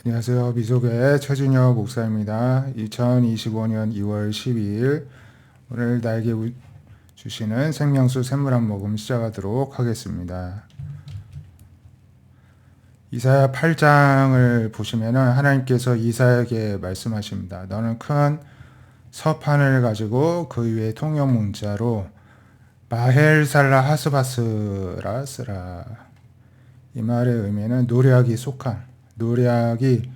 안녕하세요. 미소교회 최준혁 목사입니다. 2025년 2월 12일 오늘 나에게 주시는 생명수 샘물 한 모금 시작하도록 하겠습니다. 이사야 8장을 보시면은 하나님께서 이사야에게 말씀하십니다. 너는 큰 서판을 가지고 그 위에 통역 문자로 마헬살라 하스바스라 쓰라. 이 말의 의미는 노략이 속한, 노략이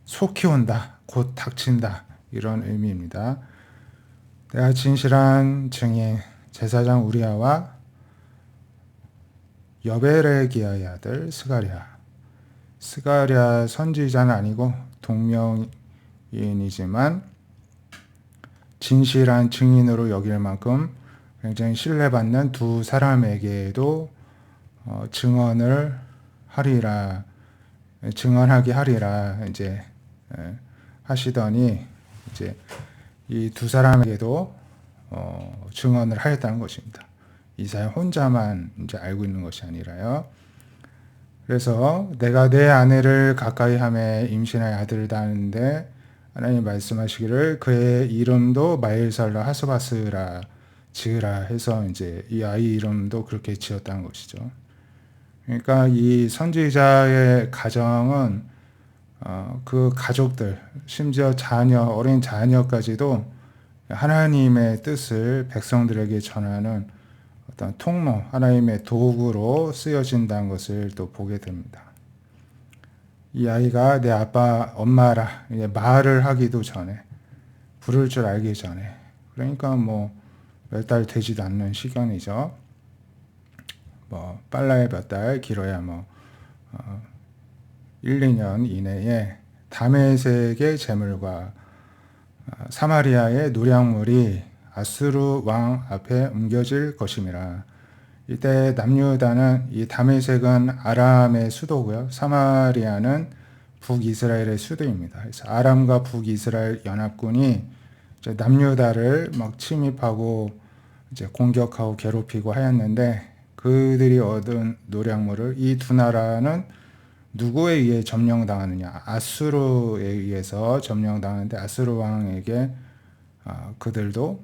속히 온다, 곧 닥친다, 이런 의미입니다. 내가 진실한 증인 제사장 우리아와 여베레기야의 아들 스가랴 선지자는 아니고 동명이인이지만 진실한 증인으로 여길 만큼 굉장히 신뢰받는 두 사람에게도 증언하게 하리라 이제 하시더니 이제 이 두 사람에게도 증언을 하였다는 것입니다. 이사야 혼자만 이제 알고 있는 것이 아니라요. 그래서 내가 내 아내를 가까이 하매 임신하여 아들을 낳았는데 하나님 말씀하시기를 그의 이름도 마일살라 하스바스라 지으라 해서 이제 이 아이 이름도 그렇게 지었다는 것이죠. 그러니까 이 선지자의 가정은 그 가족들, 심지어 자녀, 어린 자녀까지도 하나님의 뜻을 백성들에게 전하는 어떤 통로, 하나님의 도구로 쓰여진다는 것을 또 보게 됩니다. 이 아이가 내 아빠, 엄마라 말을 하기도 전에, 부를 줄 알기 전에, 그러니까 뭐 몇 달 되지도 않는 시간이죠. 뭐 빨라야 몇 달, 길어야 뭐 1, 2년 이내에 다메섹의 재물과 사마리아의 노략물이 아수르 왕 앞에 옮겨질 것임이라. 이때 남유다는 이 다메섹은 아람의 수도고요. 사마리아는 북이스라엘의 수도입니다. 그래서 아람과 북이스라엘 연합군이 이제 남유다를 막 침입하고 이제 공격하고 괴롭히고 하였는데 그들이 얻은 노략물을 이 두 나라는 누구에 의해 점령당하느냐? 아수르에 의해서 점령당하는데 아수르 왕에게 그들도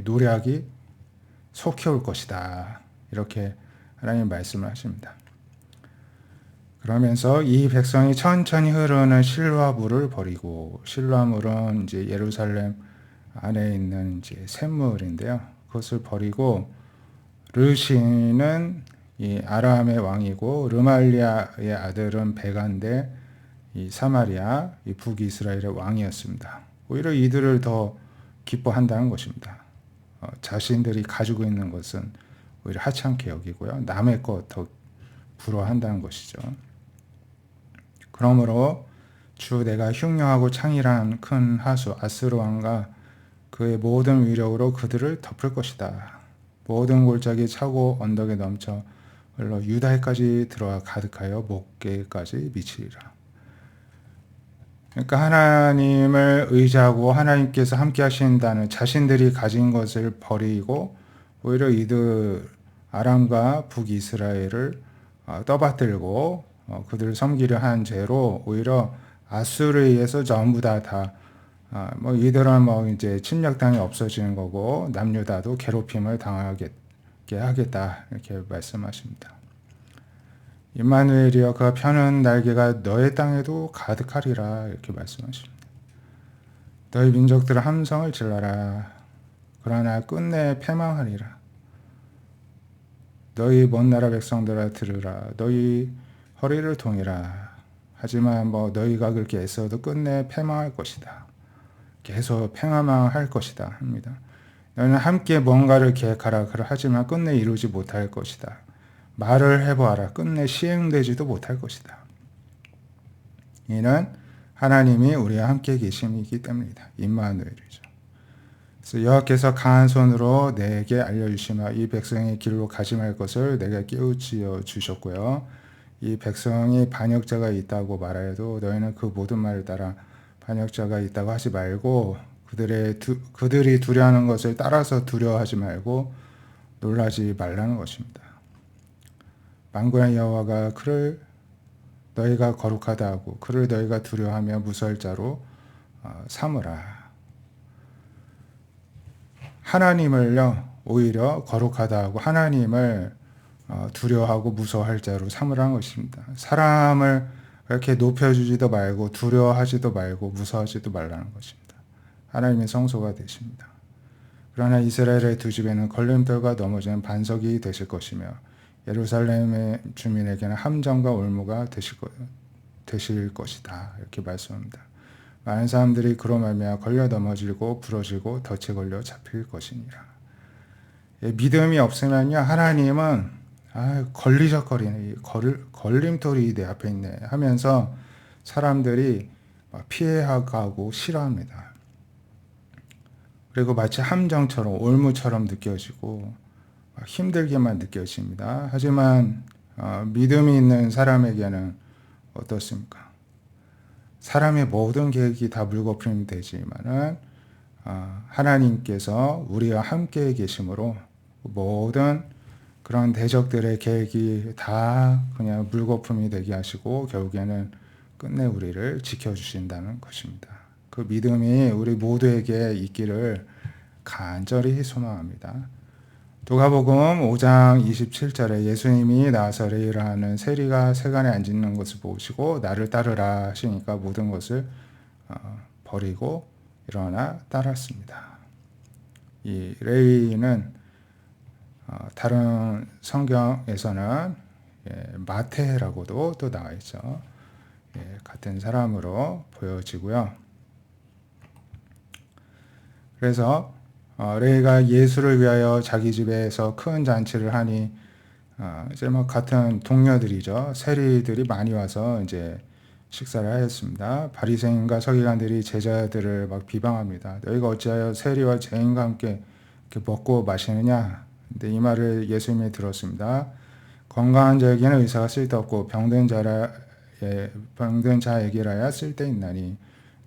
노략이 속히 올 것이다. 이렇게 하나님 말씀을 하십니다. 그러면서 이 백성이 천천히 흐르는 실로아물을 버리고 실로아물은 이제 예루살렘 안에 있는 이제 샘물인데요. 그것을 버리고 르시는 이 아람의 왕이고 르말리아의 아들은 베가인데 이 사마리아 이 북이스라엘의 왕이었습니다. 오히려 이들을 더 기뻐한다는 것입니다. 자신들이 가지고 있는 것은 오히려 하찮게 여기고요. 남의 것 더 부러워한다는 것이죠. 그러므로 주 내가 흉령하고 창이란 큰 하수 아스루 왕과 그의 모든 위력으로 그들을 덮을 것이다. 모든 골짜기 차고 언덕에 넘쳐 흘러 유다에까지 들어와 가득하여 목계까지 미치리라. 그러니까 하나님을 의지하고 하나님께서 함께 하신다는 자신들이 가진 것을 버리고 오히려 이들 아람과 북이스라엘을 떠받들고 그들을 섬기려 한 죄로 오히려 아수르에 의해서 전부 뭐 이들은 뭐 이제 침략당이 없어지는 거고 남유다도 괴롭힘을 당하게 하겠다 이렇게 말씀하십니다. 임마누엘이여 그가 펴는 날개가 너의 땅에도 가득하리라 이렇게 말씀하십니다. 너희 민족들은 함성을 질러라. 그러나 끝내 패망하리라. 너희 먼 나라 백성들아 들으라. 너희 허리를 동이라. 하지만 뭐 너희가 그렇게 애써도 끝내 패망할 것이다. 계속 패망할 것이다 합니다. 너희는 함께 뭔가를 계획하라. 하지만 끝내 이루지 못할 것이다. 말을 해보아라. 끝내 시행되지도 못할 것이다. 이는 하나님이 우리와 함께 계심이기 때문이다. 임마누엘이죠. 그래서 여호와께서 강한 손으로 내게 알려주시며 이 백성의 길로 가지 말 것을 내게 깨우치어 주셨고요. 이 백성이 반역자가 있다고 말하여도 너희는 그 모든 말을 따라 반역자가 있다고 하지 말고 그들이 두려워하는 것을 따라서 두려워하지 말고 놀라지 말라는 것입니다. 만군의 여호와가 그를 너희가 거룩하다 하고 그를 너희가 두려워하며 무서워할 자로 삼으라. 하나님을요 오히려 거룩하다 하고 하나님을 두려워하고 무서워할 자로 삼으라는 것입니다. 사람을 이렇게 높여주지도 말고 두려워하지도 말고 무서워하지도 말라는 것입니다. 하나님의 성소가 되십니다. 그러나 이스라엘의 두 집에는 걸림돌과 넘어지는 반석이 되실 것이며 예루살렘의 주민에게는 함정과 올무가 되실 것이다. 이렇게 말씀합니다. 많은 사람들이 그로 말미암아 걸려 넘어지고 부러지고 덫에 걸려 잡힐 것이니라. 믿음이 없으면요 하나님은 걸리적거리네, 걸림돌이 내 앞에 있네 하면서 사람들이 피해가고 싫어합니다. 그리고 마치 함정처럼 올무처럼 느껴지고 힘들게만 느껴집니다. 하지만 믿음이 있는 사람에게는 어떻습니까? 사람의 모든 계획이 다 물거품이 되지만은 하나님께서 우리와 함께 계심으로 모든 그런 대적들의 계획이 다 그냥 물거품이 되게 하시고 결국에는 끝내 우리를 지켜주신다는 것입니다. 그 믿음이 우리 모두에게 있기를 간절히 소망합니다. 누가복음 5장 27절에 예수님이 나사렛이라는 세리가 세간에 앉는 것을 보시고 나를 따르라 하시니까 모든 것을 버리고 일어나 따랐습니다. 이 레위는 다른 성경에서는 마태라고도 또 나와 있죠. 같은 사람으로 보여지고요. 그래서 레위가 예수를 위하여 자기 집에서 큰 잔치를 하니 이제 같은 동료들이죠. 세리들이 많이 와서 이제 식사를 하였습니다. 바리새인과 서기관들이 제자들을 막 비방합니다. 너희가 어찌하여 세리와 죄인과 함께 이렇게 먹고 마시느냐? 근데 이 말을 예수님이 들었습니다. 건강한 자에게는 의사가 쓸데없고 병든 자에게라야 쓸데있나니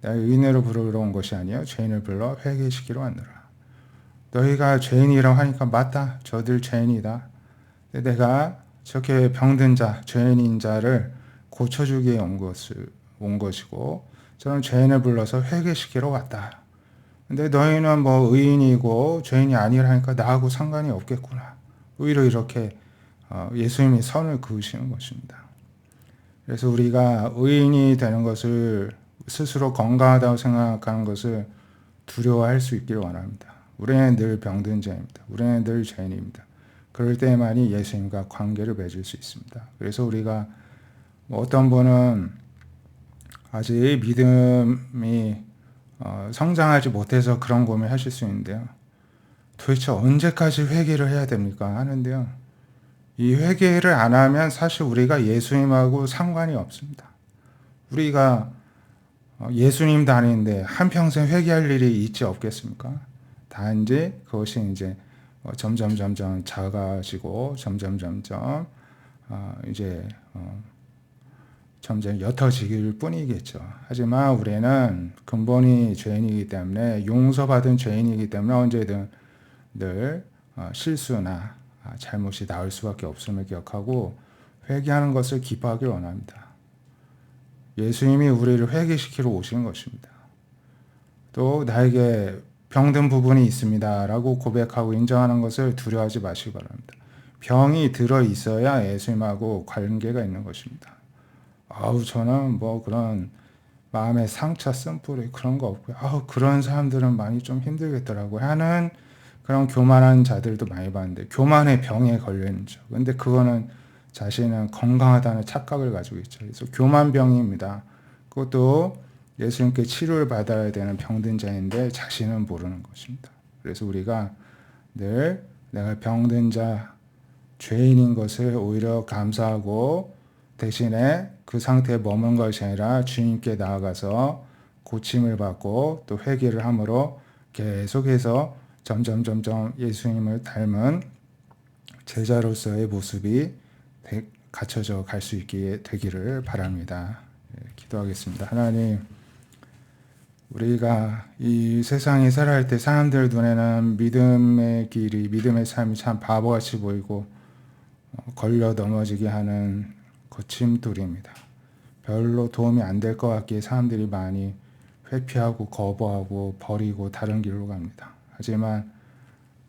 내가 의인으로 부르러 온 것이 아니요 죄인을 불러 회개시키러 왔노라. 너희가 죄인이라고 하니까 맞다. 저들 죄인이다. 근데 내가 저렇게 병든 자, 죄인인 자를 고쳐주기 위해 온 것이고 저는 죄인을 불러서 회개시키러 왔다. 근데 너희는 뭐 의인이고 죄인이 아니라니까 나하고 상관이 없겠구나. 오히려 이렇게 예수님이 선을 그으시는 것입니다. 그래서 우리가 의인이 되는 것을 스스로 건강하다고 생각하는 것을 두려워할 수 있기를 원합니다. 우리는 늘 병든 자입니다. 우리는 늘 죄인입니다. 그럴 때만이 예수님과 관계를 맺을 수 있습니다. 그래서 우리가 어떤 분은 아직 믿음이 성장하지 못해서 그런 고민을 하실 수 있는데요. 도대체 언제까지 회개를 해야 됩니까? 하는데요. 이 회개를 안 하면 사실 우리가 예수님하고 상관이 없습니다. 우리가 예수님도 아닌데 한평생 회개할 일이 있지 없겠습니까? 단지 그것이 이제 점점 작아지고 점점 이제 점점 옅어지길 뿐이겠죠. 하지만 우리는 근본이 죄인이기 때문에 용서받은 죄인이기 때문에 언제든 늘 실수나 잘못이 나올 수밖에 없음을 기억하고 회개하는 것을 기뻐하길 원합니다. 예수님이 우리를 회개시키러 오신 것입니다. 또 나에게 병든 부분이 있습니다 라고 고백하고 인정하는 것을 두려워하지 마시기 바랍니다. 병이 들어 있어야 예수님하고 관계가 있는 것입니다. 저는 뭐 그런 마음의 상처 쓴뿌리 그런 거 없고요. 그런 사람들은 많이 좀 힘들겠더라고요 하는 그런 교만한 자들도 많이 봤는데 교만의 병에 걸려 있는 죠. 근데 그거는 자신은 건강하다는 착각을 가지고 있죠. 그래서 교만병입니다. 그것도 예수님께 치료를 받아야 되는 병든 자인데 자신은 모르는 것입니다. 그래서 우리가 늘 내가 병든 자, 죄인인 것을 오히려 감사하고 대신에 그 상태에 머문 것이 아니라 주님께 나아가서 고침을 받고 또 회개를 함으로 계속해서 점점 예수님을 닮은 제자로서의 모습이 갖춰져 갈 수 있게 되기를 바랍니다. 기도하겠습니다. 하나님, 우리가 이 세상에 살아갈 때 사람들 눈에는 믿음의 길이, 믿음의 삶이 참 바보같이 보이고 걸려 넘어지게 하는 거침돌입니다. 별로 도움이 안 될 것 같기에 사람들이 많이 회피하고 거부하고 버리고 다른 길로 갑니다. 하지만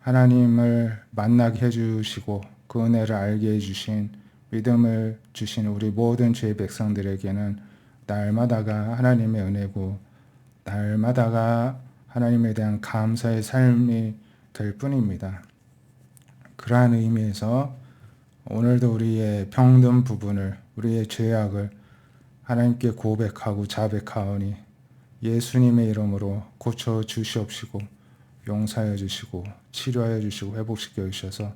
하나님을 만나게 해주시고 그 은혜를 알게 해주신 믿음을 주신 우리 모든 죄의 백성들에게는 날마다가 하나님의 은혜고 날마다가 하나님에 대한 감사의 삶이 될 뿐입니다. 그러한 의미에서 오늘도 우리의 병든 부분을 우리의 죄악을 하나님께 고백하고 자백하오니 예수님의 이름으로 고쳐 주시옵시고 용서하여 주시고 치료하여 주시고 회복시켜 주셔서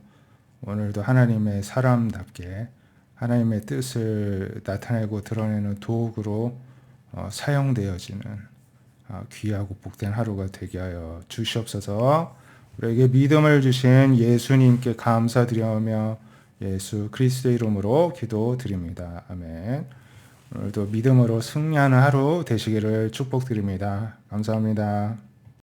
오늘도 하나님의 사람답게 하나님의 뜻을 나타내고 드러내는 도구로 사용되어지는 귀하고 복된 하루가 되게 하여 주시옵소서. 우리에게 믿음을 주신 예수님께 감사드리며 예수 그리스도의 이름으로 기도드립니다. 아멘. 오늘도 믿음으로 승리하는 하루 되시기를 축복드립니다. 감사합니다.